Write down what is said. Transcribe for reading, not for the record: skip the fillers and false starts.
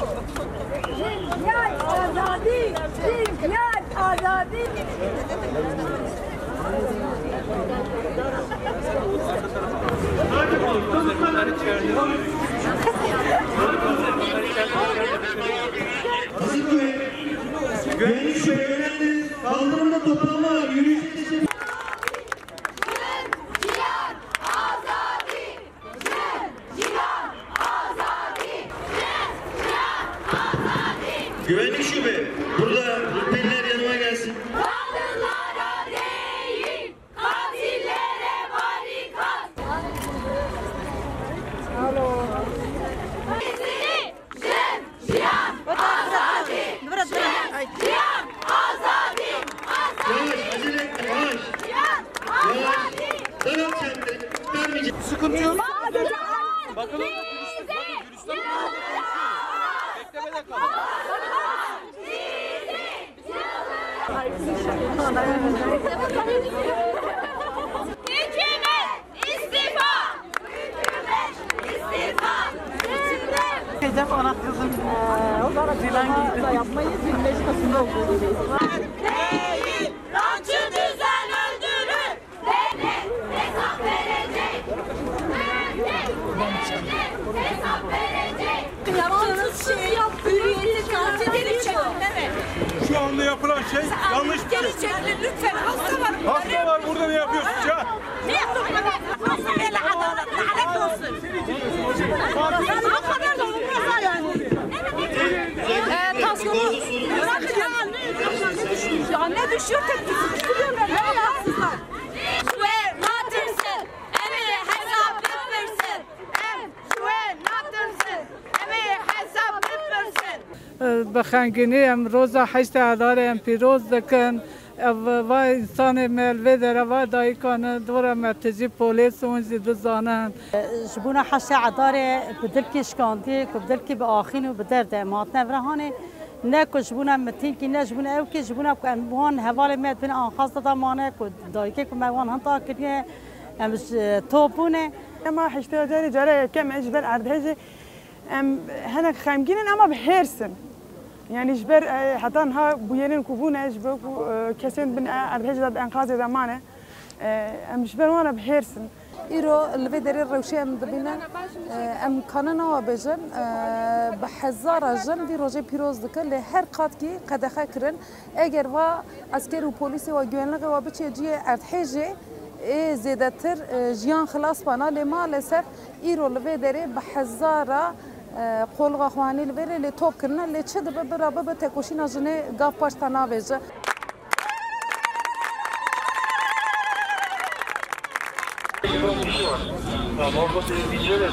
İmkan azadi, imkan azadi. Güvenlik şüphelilerinin kaldırımda toplanma var. Yürüyüşe teşekkür. Güvenlik şube. Burada rütbeliler yanıma gelsin. Kadınlara değil, katillere barikat. Alo. Cihan azadi. Cihan azadi. Yavaş, acele etme, yavaş. Cihan azadi. Darat kendini. Vermeyecek. Sıkıntı yok. Bakın Bakın Gülistan beklemede kalın. Recep ana kızım Dilan giydi. Yapmayı 25 Kasım'da okuyoruz. Değil, rancı düzen öldürür. Devlet hesap verecek. Devlet hesap verecek. Yaptığınız şey hürriyeti katil edip çekin değil mi? Şu anda yapılan şey yanlış bir şey. Geri çekin lütfen. Hasta var. Hasta var burada ne yapıyorsunuz ya? Ne yaptın? Hasta böyle adalet lanet olsun. O kadar da olmaz yani. Tansiyonu bırakın ya. Ya ne düşüyor tepkisi? Düşürüyorum ben. Ne yapsınlar? Şüve natırsın. Emre hesap etmirsin. Şüve natırsın. Emre hesap etmirsin. بخنگینی امروز 8 آذر ام پیروز دکن و انسان ملوی در و دایکان دور مرتزی پلیس اون زید زانن جبونا حشا عداره بدلکی شکاندی که بدلکی به آخین و بدر دامات نورهانه نه که جبونا متین کی نه جبونا او که جبونا که انبوان حوال میاد بین آنخاص دامانه که دایکی که موان هم تاکریه امش توپونه اما حشته داری جاره کم اجبر اردهجه هناك خامجين اما بحرسن يعني جبر حتى انها بويرين كوبونه جبر كسين بن اردهجه بانقاذ زمانه ام جبر وانا بحرسن ایرو الویدری روشی ام دبینن ام کاننا و بجن بحزار جن وی روزی پیروز دکن لی هر قط کی قدخه کرن اگر و عسکر و پلیس و گوینلق و بچه جی ارتحجه زیادتر جیان خلاص بنا لی مالسف ایرو الویدری بحزارا قول خوانی الویدری لی توب کرن لی چه دب برابر به تکوشینا جنه گاف پاشتانا بجه Tamam, você vídeo é